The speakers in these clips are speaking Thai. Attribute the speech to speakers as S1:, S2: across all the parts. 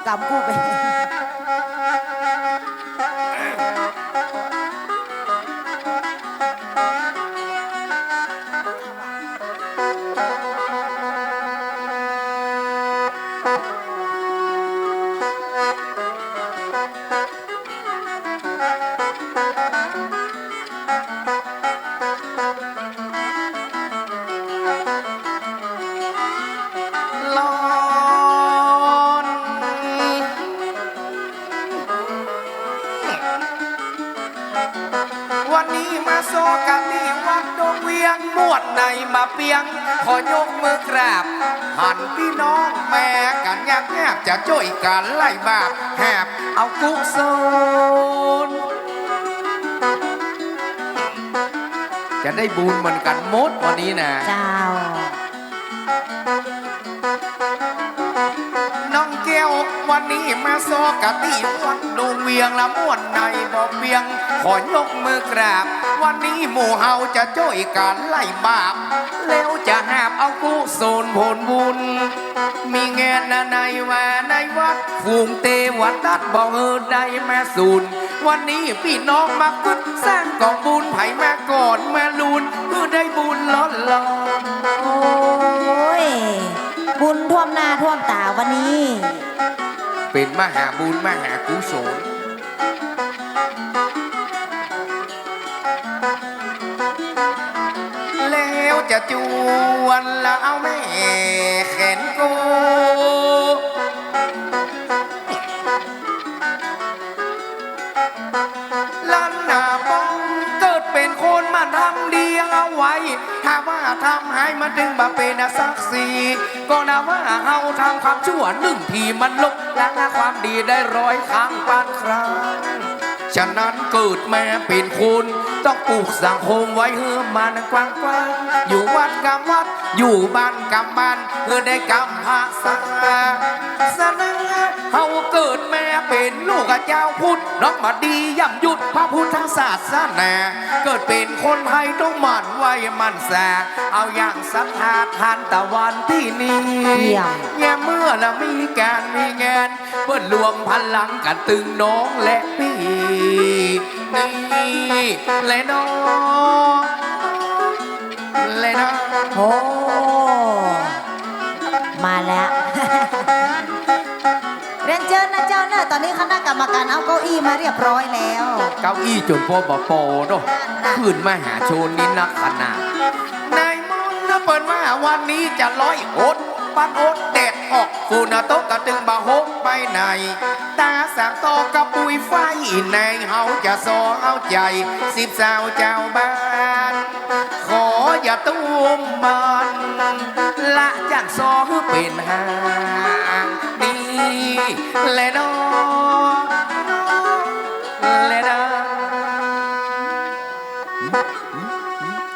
S1: กำกูไป
S2: วันนี้มาโซกันที่วัดดงเวียงมวดในมาเปียงขอยกมือกราบหันพี่น้องแม่กันยากแยกจะช่วยกันไล่บาปแหบเอากุศลจะได้บุญเหมือนกันหมดวันนี้นะ
S1: เจ้า
S2: น้องแก้ววันนี้มาโซกะตีวัดดงเวียงละม่วนในบ่อเวียงขอยกมือกราบวันนี้หมู่เฮาจะช่วยกันไล่บาปแล้วจะหาบเอากุศลผลบุญมีเงินในว่าในวัดฝูงเตวัดตัดบ่เฮอได้มาสูนวันนี้พี่น้องมากุดสร้างกองบุญไผ่มาก่อนมาลุนเพื่อได้บุญล้นล้น
S1: โอ้ยบุญท่วมหน้าท่วมตาวันนี้
S2: เป็นมหาบุญมหากุศลแล้วจะจวนแล้วเอาแม่แขนกูลันนาบ้องเกิดเป็นคนมาทำดีเอาไว้ถ้าว่าทำให้มันดึงมาเป็นศักดิ์ศรีก็นะว่าเฮาทำความชั่วหนึ่งทีมันลบล้างความดีได้100 ครั้งปานครั้งฉะนั้นเกิดมาเป็นคนต้องปลูกสังคมไว้เฮือมันกว้างๆอยู่วัดกำวัดอยู่บ้านกำบ้านเพื่อได้กำภาษาสนาเฮาเกิดมาเป็นลูกเจ้าพุทธน้องมาดีย่ำยุดพระพุทธศาสนาเกิดเป็นคนไทยต้องหมั่นไว้มันแสเอาอย่างศรัทธาทานตะวันที่นี่อย่าเมื่อละมีการมีงานเพื่อรวมพลังกันตึงน้องและพี่นี่และน้องและน้อง
S1: โอ้มาแล้วเรียนเชิญนะเจ้าเนอะตอนนี้คณะกรรมการเอาเก้าอี้มาเรียบร้อยแล้ว
S2: เก้าอี้จนพ่อบ่โปเนาะขึ้นมาหาโชนนี่นักขนาดนายมนต์เปิดว่าวันนี้จะร้อยอดปันอดเด็ดออกฟูนาโตกระตึงบะฮกไปไหนตาสางตอกระปุยไฟในเฮาจะซอเอาใจ10 สาวเจ้าบ้านขออย่าตุ้มมันละจังซอเป็นหางนี่และน้องและน้อง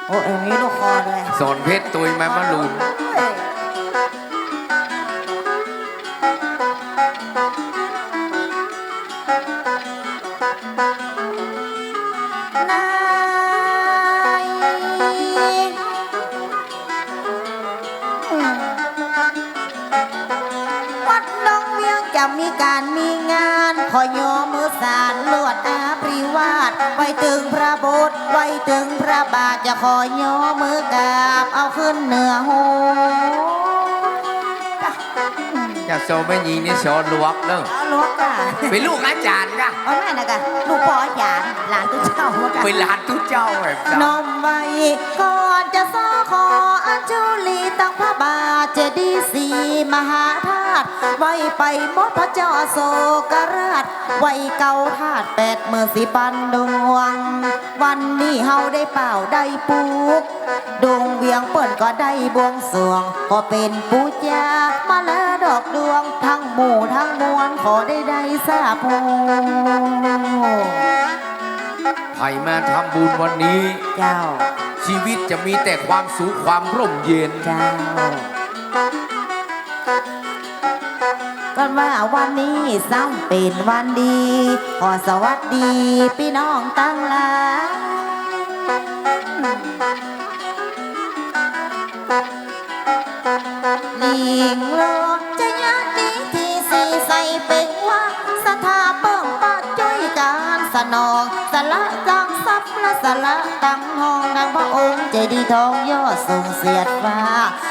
S1: โอ้เอ็มนี่ลูกคอเลย
S2: สอนเพชรตุยมาลุน
S1: มีการมีงานขอยอมือสารลวดอาปริวาสไว้ถึงพระบทไว้ถึงพระบาทจะขอยอมือกราบเอาขึ้นเหนือหู
S2: จะโซไม่ยิงนี่โซลวกเด้อ
S1: ลวกอ่ะ
S2: เป็นลูกอาจารย์ก่ะ
S1: เอาแม่นะกะลูกพ่ออาจารย์หลานตุ้เจ้า
S2: เป็นหลานตุ้เจ้าแบบ
S1: นมไว้ก่อนจะซ้อขออัญชุลีตั้งพระบาทเจดีย์สีมหาธาตุไว้ไปมดพระเจ้าโศกราชไว้เก่าธาตุ80,000 ปันดวงวันนี้เฮาได้เป่าได้ปูกดวงเวียงเปิ่นก็ได้บวงสรวงก็เป็นปูจามาแล้วดอกดวงทั้งหมู่ทั้งมวลขอได้ทราบโอ้
S2: ใครมาทำบุญวันนี้
S1: เจ้า
S2: ชีวิตจะมีแต่ความสุขความร่มเย็น
S1: เจ้าก็ว่าวันนี้ซ้ำเป็นวันดีขอสวัสดีพี่น้องตั้งหลายลิงโลจะยักดีที่ใส่เป็น นองสละจังทรัพย์และสละตังห้องดังพระองค์เจดีย์ทองยอดสูงเสียดฟ้า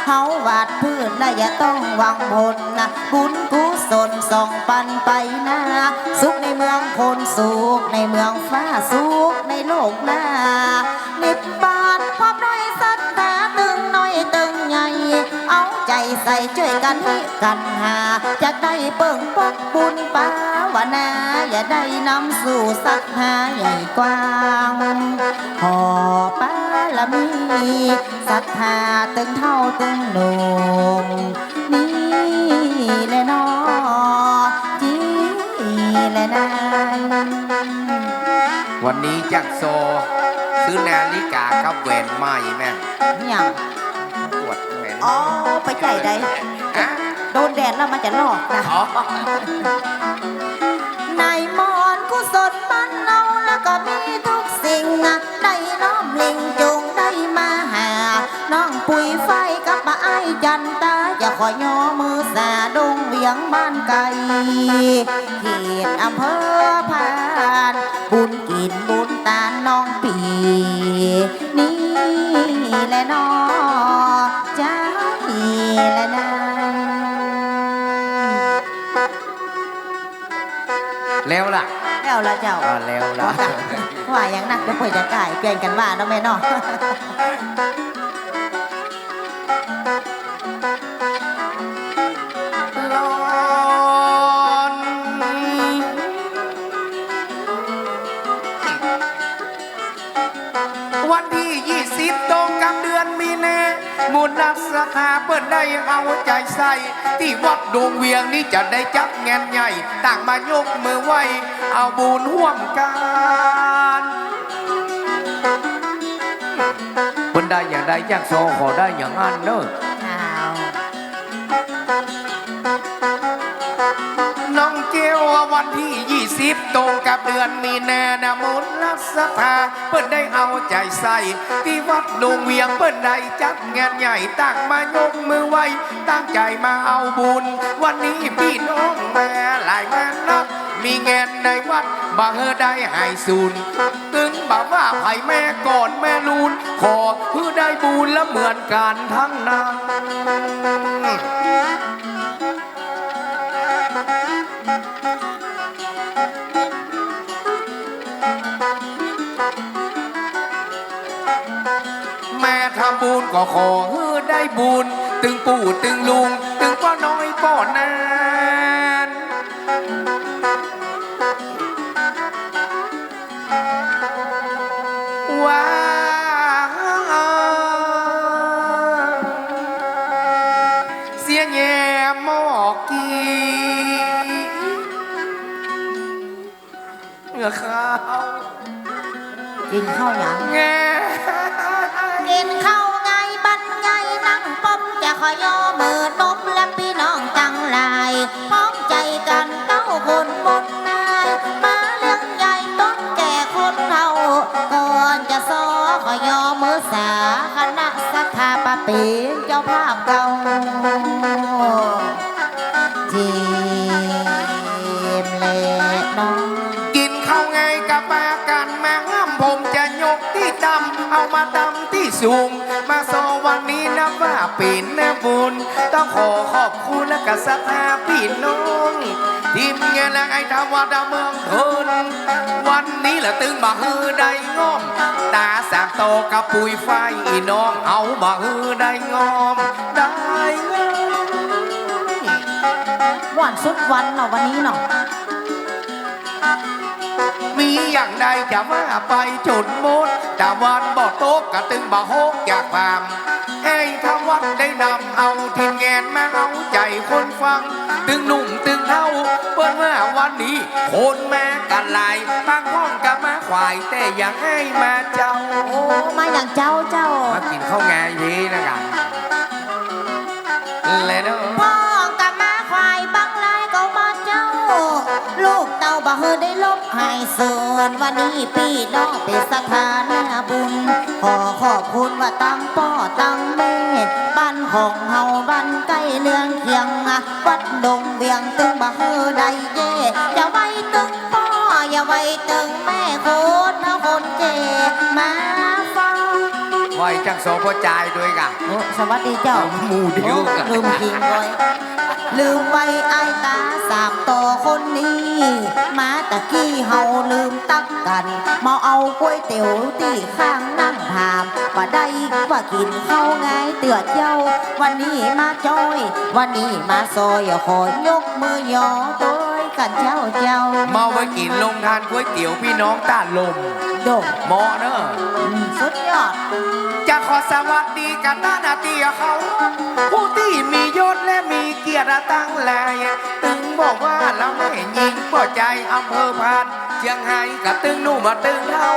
S1: เฮาวาดพื้นและอย่าต้องหวังผลนะบุญกุศลส่องปันไปนะสุขในเมืองคนสุขในเมืองฟ้าสุขในโลกหน้านิพพานพร้อมด้วยศรัทธาตึงน้อยตึงใหญ่เอาใจใส่ช่วยกันให้กันหาจะได้เปิ่งปกบุญปาวนาอย่าได้นำสู่ศรัทธาใหญ่กว้างขอปาละมีศรัทธาตึงเท่าตึงหนุ่มนี่แหละน้อจีแหละนาย
S2: วันนี้จักโซซื้อนาฬิกากับแหวนใหม่แม่
S1: อย่าง
S2: ปวดแหวน
S1: อ๋อไปใจใด
S2: ฮะ
S1: โดนแดดแล้วมันจะลอกนะ
S2: อ๋อ
S1: นายมอนกุศลบ้านเราแล้วก็มีทุกสิ่งได้น้อมลิงจงได้มาหา น้องปุ๋ยไฟกับป้าไอ้จันตาอย่าขอย่อมือสาดงเวียงบ้านไกลเขตอำเภอพานบุญกินบุญตาน้องปีนี่แหละน้อจ้าแหละนาย
S2: แล้วล่ะ
S1: แล้วละเจ้า
S2: แล้วล่ะ
S1: ว่าอย่างนักจะเปิดจะก่ายเปลี่ยนกันว่าเนาะแม่เนาะ
S2: ร้อนวันที่20ตรงกับเดือนมีนามูลรัศธาเปิดได้เอาใจใส่ที่วัดดวงเวียงนี้จะได้จับงานใหญ่ต่างมายกมือไหวเอาบุญร่วมกันเปิดได้อย่างใดอยากโซขอได้อย่างนั้นเนอะ น้องเจียววันที่20ตรงกับเดือนมีนานะมุนรัศธาเปิ้นได้เอาใจใส่ที่วัดดงเวียงเปิ้นได้จัดงานใหญ่ตั้งมายกมือไหวตั้งใจมาเอาบุญวันนี้พี่น้องมาหลายงานนักมีงานในวัดบ่เฮอได้หายสูญตึงบอกว่าไผ่แม่ก่อนแม่ลูนขอเพื่อได้บุญและเหมือนกันทั้งนั้น แม่ทำบุญก็ขอให้ได้บุญตึงปู่ตึงลุงตึงป้าน้อยป้อนานว้าเสียแย่หมอกกีเหงื่อขาว
S1: กินข้าวหยัง
S2: แง่
S1: กินข้าวไงบันไงนั่งป้อมจะขอย่อมือนมและพี่น้องจังลายพร้อมใจกันเต้าคนบนนายมาเลี้ยงใหญ่ต้นแก่คนเฒ่าก่อนจะซ้อขอย่อมือสาคณะสัทธาปะปีเจ้าภาพเก่าจีมเล่น้อง
S2: กินข้าวไงกับปากันมาห้ามผมจะยกที่ดำเอามาดำที่สูงมาโซวันนี้นะว่าเป็นนะบุญต้องขอขอบคุณและกษัตริย์พี่น้องทีมงานและไอ้ทวดาเมืองทนวันนี้แหละตึงบ่ฮือได้ง้อมตาสามโตกับปุยไฟอีน้องเอาบ่ฮือได้ง้อมได้ง้อม
S1: วันสุดวันเนาะวันนี้เนาะ
S2: มีอย่างใดจะว่าไปจนหมดแต่วันบ่โต๊ะกะตึงบ่โฮกอยากฟามให้ทางวัดได้นำเอาทีมงานมาเอาใจคนฟัง ตึงหนุ่มตึงเท่าเปิ้นว่าวันนี้คนมากันหลายบางห้องกับมาควายแต่ยังให้มาเจ้า
S1: โอ้มาอย่างเจ้า
S2: มากินข้าวงานยีนะกันเลยเนาะ
S1: พ่อกับมาควายบางลายก็มาเจ้า ลูกเต่าบ่เฮอได้ลบหายส่วนวันนี้พี่น้องเป็นสถานะบุญขอขอบคุณว่าตั้งพ่อตั้งแม่บ้านของเฮาบ้านใกล้เรืองเคียงวัดดงเวียงตึงบ่เฮอได้เย่อย่าไว้ตึงพ่ออย่าไว้ตึงแม่ มาฟัง
S2: ไว้จังโสพ่อจ่ายด้วยกะ
S1: โอ้สวัสดีเจ้า
S2: หมู่เดียวกัน
S1: ลืมกินเลยลืมไว้ไอ้ตาสามต่อคนนี้ มาตะกี้เฮาลืมตักกัน มาเอาก๋วยเตี๋ยวตีข้างนั่งถามว่าได้ว่ากินข้าวไงเตือเจ้า วันนี้มาจอย วันนี้มาซอยขอยกมือยอตัวกันเจ้าเจ้า
S2: มาไว้กินลงทานก๋วยเตี๋ยวพี่น้องต้านลม
S1: โดด
S2: หมอเนอะ
S1: สุดยอด
S2: จะขอสวัสดีกันด้านอาเตียเขา ผู้ที่มียศและมีเกียรติตั้งแลยตึงบอกว่าเราไม่ยิงป่อใจอำเภอพานเชียงไฮ้กับตึงนู่นมาตึงเฮา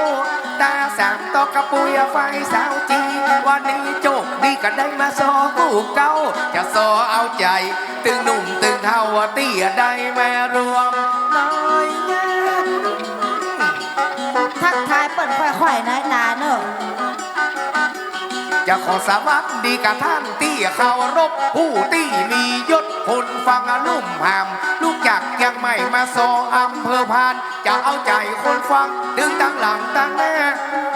S2: ตาสามตอกกระปุยไฟสาวจีวันนี้โจกดีกันได้มาซอกู้เก้าจะซอเอาใจ ตึงหนุ่มตึงเท่าเตี้ยได้แม่รวมน้อยงาน
S1: ทักทายเปิดค่อยๆนายตาเนอะ
S2: จะขอสวัสดีกับท่านที่เคารพผู้ที่มียศคนฟังลุ่มหามลูกจักยังไม่มาซออำเภอพานจะเอาใจคนฟังดึงตั้งหลังตั้งแน่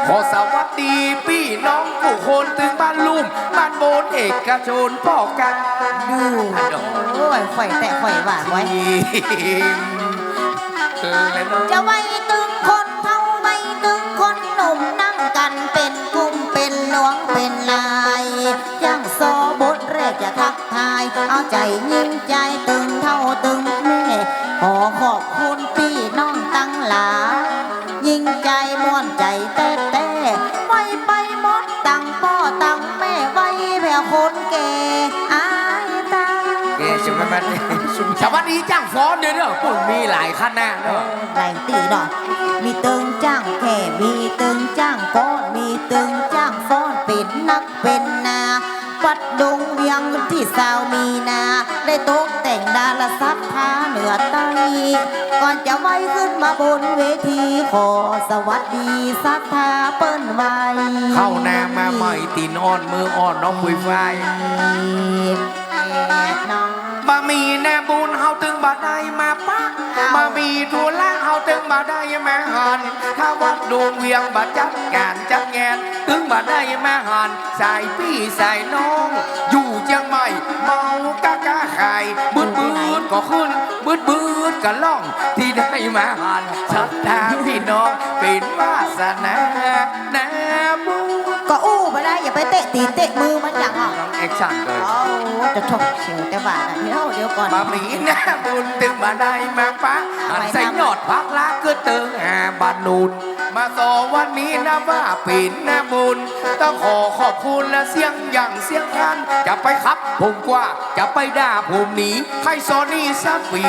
S2: ขอสวัสดีพี่น้องผู้คนถึงบ้านลุ่มบ้านโบนเอกชนพ่อกัน
S1: ดูโอ้ยข่อยแต่ข่อยหวานไว้ จะไว้ตึงคนเท่าไว้ตึงคนหนุ่มนั่งกันเป็นกลุ่มเป็นหลวงเป็นลายยังโซบทแรกจะทักทาย เอาใจยิ่งใจตึงเท่าตึงแม่ขอขอบคุณพี่น้องตั้งหลายยิ่งใจม่วนใจแต่ไว้ไปหมดตั้งพ่อตั้งแม่ไว้แผ่คนแก่อายตา
S2: เอ๊ะสมัยมันสวัสดีจ้างฟ้อนเด้อเด้อปุ่นมีหลายคณะเด้อ
S1: แรงตีหน่อยมีตึงจ้างแค่มีตึงจ้างก้อนมีตึงจ้างฟ้อนเป็นนักเป็นนาวัดดงเวียงที่สาวมีนา ได้ตกแต่งดาราซับผ้าเหนือใต้ก่อนจะไว้ขึ้นมาบนเวทีขอสวัสดีสักทาเปิ้นไว้
S2: เข้าแนมมาใหม่ตีนอ่อนมืออ่อนน้องปุยไฟ
S1: น้อง
S2: บะหมี่แนบบุญเฮาตึงบาได้มาปะบะหมี่ทุละเฮาตึงบาได้แม่หันถ้าวัดดวงเวียงบาจัดการจัดแงนตึงบาได้แม่หันใส่พี่ใส่น้อง อยู่เชียงใหม่เมากะกะไข่บืดบืดก็ขึ้นบืดบืดก็ล่อง ที่ได้มาหันชัดทางพี่น้องเป็นวาสนาแนบุ
S1: ก็อู้ไปได้อย่าไปเตะตีนเตะมือมันอย่างอ่ะ
S2: แอคชั่นเลย
S1: เอาจะถกเสียวแต่ว่าน่ะเดี๋ยวก่อน
S2: บะหมี่แนบบุญตึงบาได้มาปะหันใส่ยอดพักละก็เติงบานูนมาต่อวันนี้นะว่าปิ่นนะบุญต้องขอขอบคุณและเสียงอย่างเสียงคันจะไปครับผมกว่าจะไปด่าผมหนีใครซอนี่สักปี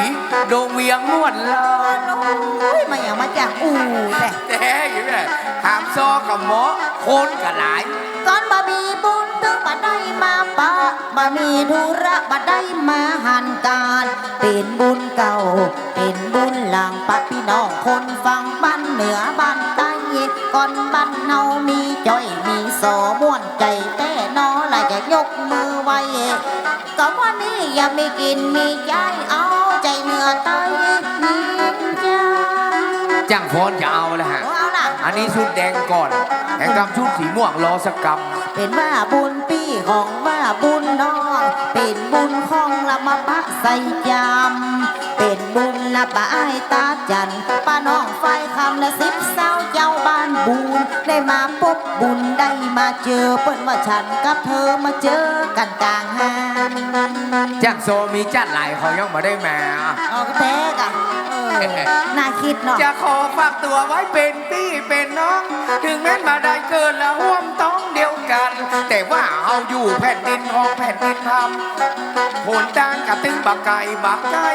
S2: โดงเวียงนวดลา
S1: โอ้ยมาอย่างมาจากอู่แต่
S2: แต่อยู่เนี่ยหามซอกับหมอคนกับหลาย
S1: ก่อนบะมีบุญถึงมาได้มาปะบะมีธุระมาได้มาหันการ เป็นบุญเก่า เป็นบุญหลังปะพี่น้องคนฟังบ้านเหนือบ้านใต้ก่อนบ้านเฮามีจ้อยมีโสม่วนใจแต่นอละจะยกมือไว้ก็วันนี้อย่ามีกินมีใจเอาใจเหนือใต้มีใจ
S2: จ้างฟอนจะเอาแล้วฮะ
S1: เอาล่ะ
S2: อันนี้ชุดแดงก่อนแห่งกำชุดสีม่วงรอสกรรม
S1: เป็นว่าบุญปีของว่าบุญน้อง เป็นบุญของละมาปะใส่จำเป็นบุญละปะไอายตาจันป้าน้องไฟคำละสิบเศร้าเจ้าบ้านบุญได้มาพบบุญได้มาเจอเปิ้นว่าฉันกับเธอมาเจอกันกลางหาน
S2: จ้างโซมีจัดหลายเขายังมาได้มา
S1: เอาแท้กะน่าคิดเนาะ
S2: จะขอฝากตัวไว้เป็นพี่เป็นน้อง ถึงแม้มาได้เกินแล้วร่วมต้องเดียวกัน แต่ว่าเอาอยู่แผ่นดินของแผ่นดินทำโหนต่างกับตึงบักไก่บักไก่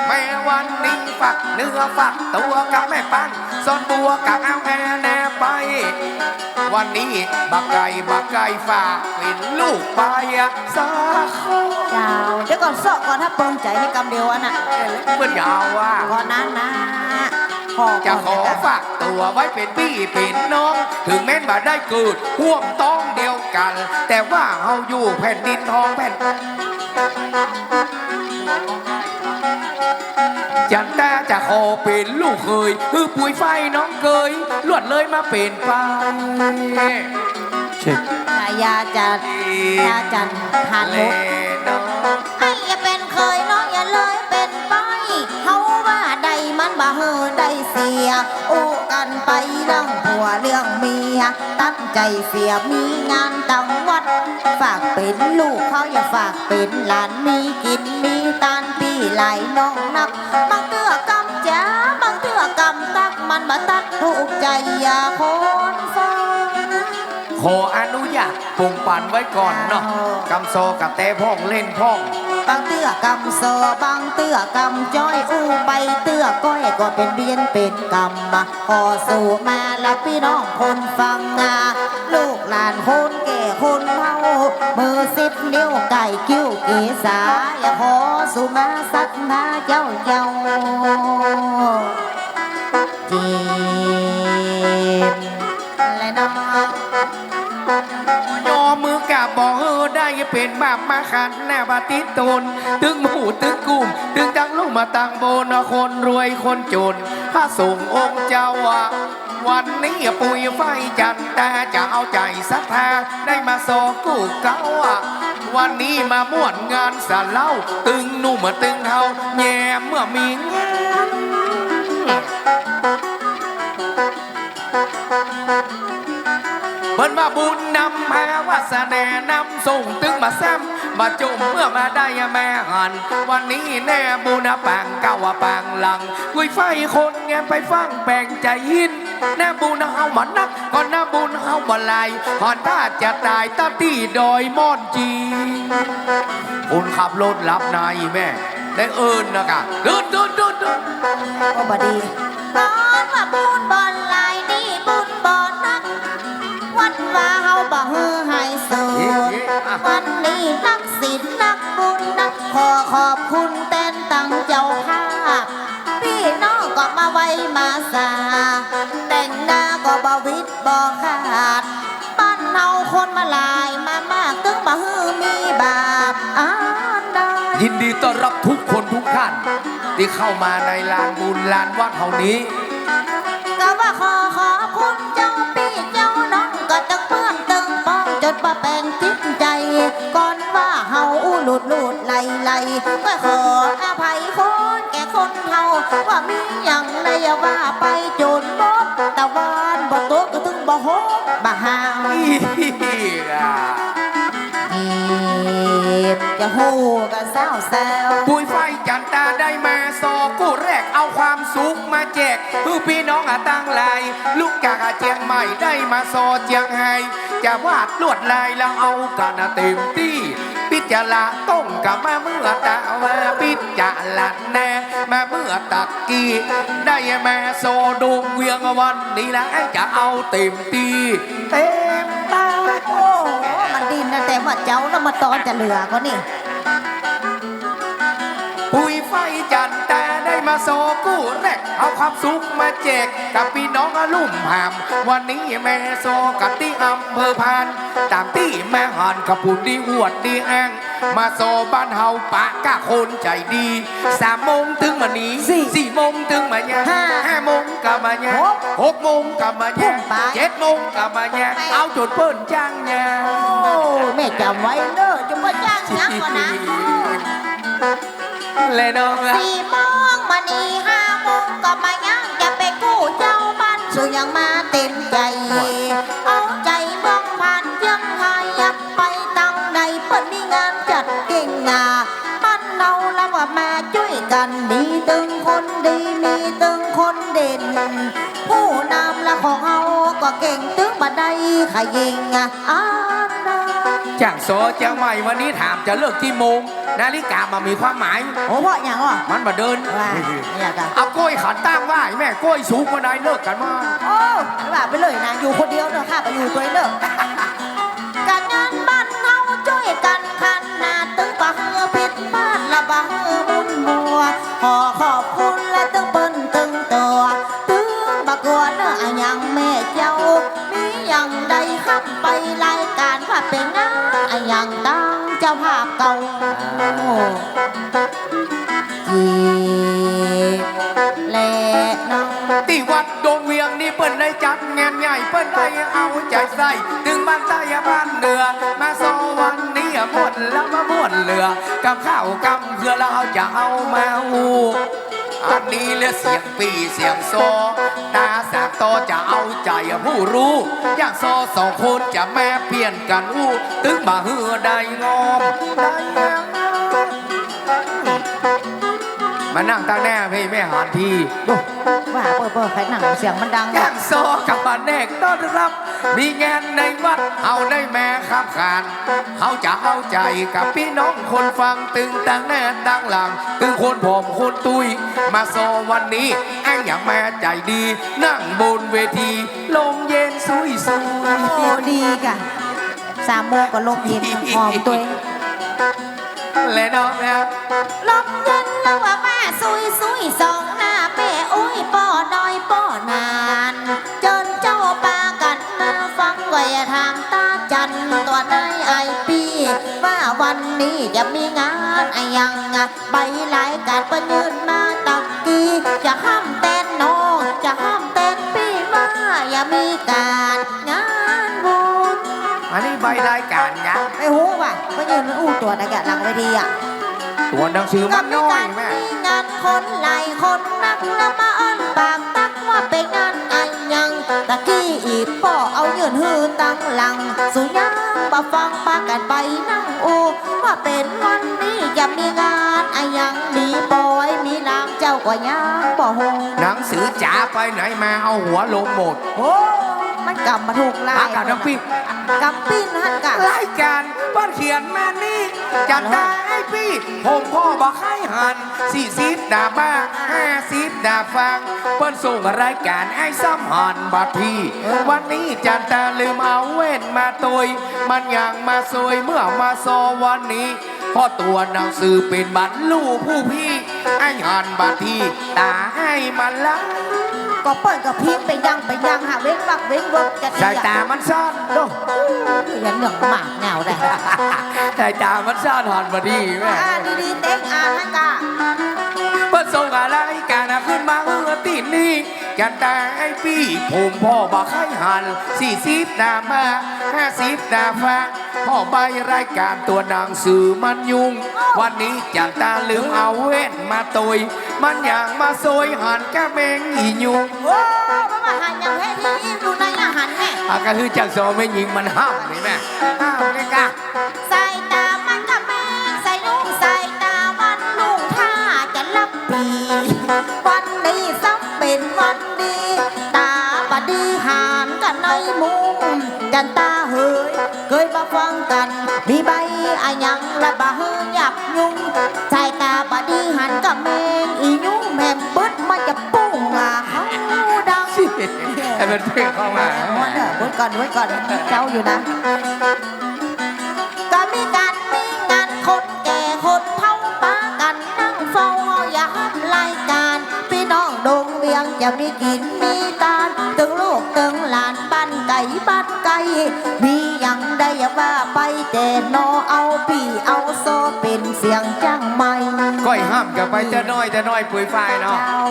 S2: แม่วันนี้ฝักเนื้อฝักตัวกับแม่ปั้นซ่อนบัวกับเอาแอแน่ไป วันนี้บักไก่ฝากเป็นลูกไปสาขอ
S1: เจ้าเดี๋ยวก่อนเสาะก่อนถ้าเปิงใจในกำเดียวอันน่ะ
S2: เพื่อนยาวว่า
S1: ก่อนนั้นนะพอ
S2: จะ
S1: ก่อน
S2: ขอ
S1: แล้วกัน
S2: ฝากตัวไว้เป็นพี่เป็นน้อง ถึงแม้นมาได้เกิดร่วมต้องเดียวกัน แต่ว่าเฮาอยู่แผ่นดินทองแผ่น จันตาจะขอเป็นลูกเคยปุ๋ยไฟน้องเคยลวดเลยมาเป็นไปเช็ค
S1: ชายาจันยาจันทาน
S2: เล
S1: มุก
S2: น้อง
S1: ไอ้อย่าเป็นเคยน้องอย่าเลยเป็นไปเขาว่าใดมันบ่เฮอได้เสียอู้กันไปเรื่องผัวเรื่องเมียตั้งใจเสียมีงานตังวัดฝากเป็นลูกเขาอย่าฝากเป็นหลานมีกินมีตานปีหลายน้องนักบางเตื้อกำจ้าบางเตื้อกำตักมันบ่ตักถูกใจอย่าคนฟัง
S2: ขออนุญาตปรุงปั่นไว้ก่อนเนาะกำโซกับแต่พ่องเล่นพ่อง
S1: บางเตื้อกำโซบางเตื้อกำจ้อยอู้ไปเตื้อก้อยก็เป็นเบียนเป็นกำมาขอสู่มาแล้วพี่น้องคนฟังลูกหลานคนแก่คนเฒ่ามือ10 นิ้วไก่กิ้วเกษาอย่าขอสู่มาสัตนาเจ้าจีบและน้อง
S2: ยอมือกับบอกได้เป็นบาปมาขันแน่บาติตนตึงหมูตึงกุ่มตึงดังลูกมาตังโบนคนรวยคนจนพระสงฆ์องค์เจ้าวันนี้ปุยไฟจันตาจะเอาใจศรัทธาได้มาโซกู้เก้าวันนี้มาม่วนงานสะเล่าตึงนุ่มตึงเทาแย่เมื่อมีงานเพิ่นว่าบุญนำมาวาสนาแนะนำส่งตึงมาแซมมาจุ่มเมื่อมาได้แม่หันวันนี้แน่บุญปางเก้าปางหลังกุยไฟคนแงไปฟังแปลงใจยินแน่บุญเฮามานักก่อนหน้าบุญเฮามาลายหอนถ้าจะตายตาตีดอยม่อนจีคุณขับรถรับนายแม่ได้เอิญนะกะเดิน
S1: ก็บดีตอนว่าบุญบอลลายนี่บุญบอลนักวันว่าเฮาบ่ฮือให้สูญวันนี้นักศิลป์นักบุญนักขอขอบคุณเต้นตังเจ้าภาพพี่น้องก็มาไว้มาสาแต่งหน้าก็บ่วิดบ่ขาดบ้านเฮาคนมาหลายมามากตึงบ่ฮือมีบาปอันใด
S2: ยินดีต้อนรับทุกคนทุกท่านที่เข้ามาในลานบุญลานวัดเท่านี้
S1: ก็ว่าขอคุณเจ้าพี่เจ้าน้องก็จะเพื่อนตึงป้องจนประแปลงจิตใจก่อนว่าเฮาหลุดไหลก็ขออภัยคนแก่คนเฮาว่ามีอย่างไรว่าไปจนบดตะวันบ่ตกก็ถึงบ่ฮกบ่หาวจะฮู้กันแซว
S2: ปุยไฟจันตาได้มาสอกู้แรกเอาความสุขมาแจกพี่น้องตั้งลายลูกจากเจียงใหม่ได้มาสอเจียงไฮ้จะวาดลวดลายแล้วเอากันเต็มที่พิจารณาต้งกับมาเมื่อตาว่าพิจารณามาเมื่อตะกี้ได้มาโซดงเวียงวันนี้แล้วจะเอาเต็มที่เต็มตา
S1: โอ้มันดินนะแต่ว่าเจ้าแล้วมาตอนจะเหลือก็นี่
S2: ปุยไฟจันแต่ได้มาโซกู้แรกเอาความสุขมาแจกกับพี่น้องลุ่มหามวันนี้แม่โซกับที่อำเภอพานตามที่แม่หันกับปุ่นดีอวดดีแองมาโซบ้านเฮาปะก้าคนใจดี3 โมงถึงมานี้4 โมงถึงมาเนี่ย5 โมงกลับมาเนี่ย6 โมงกลับมาเนี่ย7 โมงกลับมาเนี่ยเอาจนเปิ้นจ้างเนี่ย
S1: โอ้แม่จำไว้เด้อจะมาจ้างยักษ์ก่อนนะ
S2: เลยน้องละ
S1: 4 โมงมานี่5 โมงก็มายังจะไปกู้เจ้าบ้านสู่ยังมาเต็มใจเอาใจเมืองผ่านยังไงไปตั้งในเปิ้นมีงานจัดเก่งบ้านเราแล้วว่ามาช่วยกันมีตึงคนดีมีตึงคนเด่นผู้นำละของเฮาก็เก่งตึงบัดใดขยิงอันใด
S2: จ้างโซเจียงใหม่วันนี้ถามจะเลิกกี่โมงนาฬิกามามีความหมาย
S1: โอ้เพราะอย่างอ่ะ
S2: มันมาเดิน
S1: ว่าเนี่ยกัน
S2: เอากล้วยขันตั้งไหวแม่กล้วยสูงมาได้เลิกกันมา
S1: โอ้ว่าไปเลยนะอยู่คนเดียวเนอะข้าไปอยู่ตัวเองเนอะการงานบ้านเฮาช่วยกันขันนาตึงบ่ฮือผิดบ้านละบ่ฮือมุนมัวขอขอบคุณและตึงเปิ้นตึงตัวตึงบ่กวนเนอะอะหยังแม่เจ้ามีอย่างใดขับไปรายการว่าเป็นงานอะหยังดังเจ้าภาพเก่าจีบ
S2: ญ่เปิ้นได้เอาใจใส่ถึงบ้านใต้บ้านเหนือมาโซวันนี้หมดแล้วมาหมดเหลือกับข้าวกำเพื่อเราจะเอามาอูอันนี้เรียกเสียงปีเสียงโซตาสากโตจะเอาใจผู้รู้อย่างโซสองคนจะแม่เปลี่ยนกันอู้ถึงมาเฮือได้งอมได้มานั่งตั้งแน่พี่แม่หานที
S1: ว่าเปิดใครหนังเสียงมันดัง
S2: ย่างโซกับมาแนกต้อนรับมีงานในวัดเอาได้แม่ขับขานเขาจะเอาใจกับพี่น้องคนฟังตึงตั้งแน่ตั้งหลังตึงคนผมคนตุยมาโซวันนี้ไอ้อย่างแม่ใจดี นั่งบนเวทีลมเย็นซุยซุย
S1: โอ้ดีกะ3 โมงก็ลมเย็นหอมตัวเอง
S2: และน้องนะ
S1: ลมเย็นแล้วว่ามาซุยสองหน้าแม่อุ้ยป้อน้อยป้อนานจนเจ้าปากันมาฟังไว้ทางตาจันตัวนายไอปีว่าวันนี้จะมีงานไอยังใบรายการเปิ้นยืนมาตะกี้จะห้ามเต้นน้องจะห้ามเต้นปีมาอย่ามีการงานบุญ
S2: อันนี้ใบรายการยัง
S1: ไม่หูว่ะเปิ้นยืนอู้ตัวนะแกหลังเวทีอ่ะ
S2: ตัวหนังสือมันน้อยแม่
S1: มีงานคนไหลคนนักแล้วมาอ้อนปากตักว่าเป็นงานอันยังตะกี้อีป่อเอาเงินหือตั้งหลังสุยังมาฟังปากันไปนั่งอูว่าเป็นวันนี้จะมีงานอันยังมีปอยมีนางเจ้ากว่ายังบ่หง
S2: หนังสือจ๋าไปไหนมาเอาหัวลงหมด
S1: โอ้มันกำมาถูกไล่
S2: อากาศน้ำปิ้ง
S1: กำปิ้นฮันกะ
S2: รายการบ้านเขียนแม่นี่จัดได้ไอ้พี่ผมพ่อบอกให้หัน40 ดาบ้า50 ดาฟังเปิ้นส่งรายการไอ้ซ้ำหันบัดพี่วันนี้จันตาลืมเอาเว้นมาตุยมันยังมาซวยเมื่อมาโซวันนี้เพราะตัวหนังสือเป็นบัตรลูกผู้พี่ไอ้หันบัดพี่ตาให้มันละ
S1: ก็เปิดกับพิมพ์ไปยังหาเว้นวักเว้นเวิร์กจะ
S2: สายตามันซ่อน
S1: โดยันเหนืองหมากแนวได้
S2: สายตามันซ่อนหันบัดพี่แม่
S1: ดีๆเต็งอ่านฮันกะ
S2: เปิดส่งอะไรกันขึ้นมาเมื่อตีนี้กันแต่ไอ้พี่ผมพ่อบอกให้หัน40 ดามา50 ดาฟังพ่อใบรายการตัวหนังสือมันยุ่งวันนี้จันตาลืมเอาเว้นมาตุยมันอย่างมาซวยหันกะเมงอียุง
S1: โอ้มาหันยังให้ที่ดูในอาหารแม่
S2: อาก็คือจังโซไม่ยิงมันห้ามนี่แม่ห้ามนี่กะ
S1: ใส่ตามันกับแม่ใส่นุ่งใส่ตาวันลุงท่าจะรับปีวันนี้ซ้ำเป็นวันดีตาบดีหานกันในมุมจันตาเฮยเคยมาฟังกันมีใบอายังและบะเฮยหยับยุ่งใส่ตาบดีหันกับแมงอียุ่งแม่บึดมาจะปุ้งเขาดัง
S2: ให้มันเพ่งเข้ามา
S1: ไว้ก่อนเจ้าอยู่นะก็มีงานคนแก่คนเฒ่าปากันนั่งเฝ้าอย่าห้ามรายการพี่น้องดงเวียงจะมีกินมีตาลตึงลูกตึงหลานบ้านไก่มีอย่างใดอย่าว่าไปแต่นอเอาพี่เอาโซเป็นเสียงจ้างใหม่
S2: ก้อยห้ามกับไปจะน้อยปุ๋ยไฟเนาะ
S1: เจ้า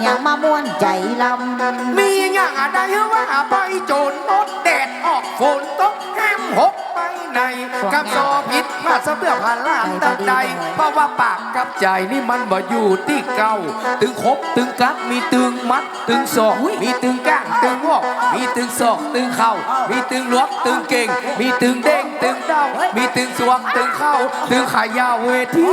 S1: อย่างมาม่วนใจลำ
S2: มีอย่างอะไรว่าไปโจรมดแดดออกฝนตกแห้มหกไปในกับซอพิษมาสะเบื่อผ่านล่างตัดใดเพราะว่าปากกับใจนี่มันบ่อยู่ที่เก่าตึงคบตึงกัดมีตึงมัดตึงศอกมีตึงก้างตึงวอกมีตึงศอกตึงเข่ามีตึงลวกตึงเก่งมีตึงเด้งตึงเด้ามีตึงสวงตึงเข้าตึงขายาวเวที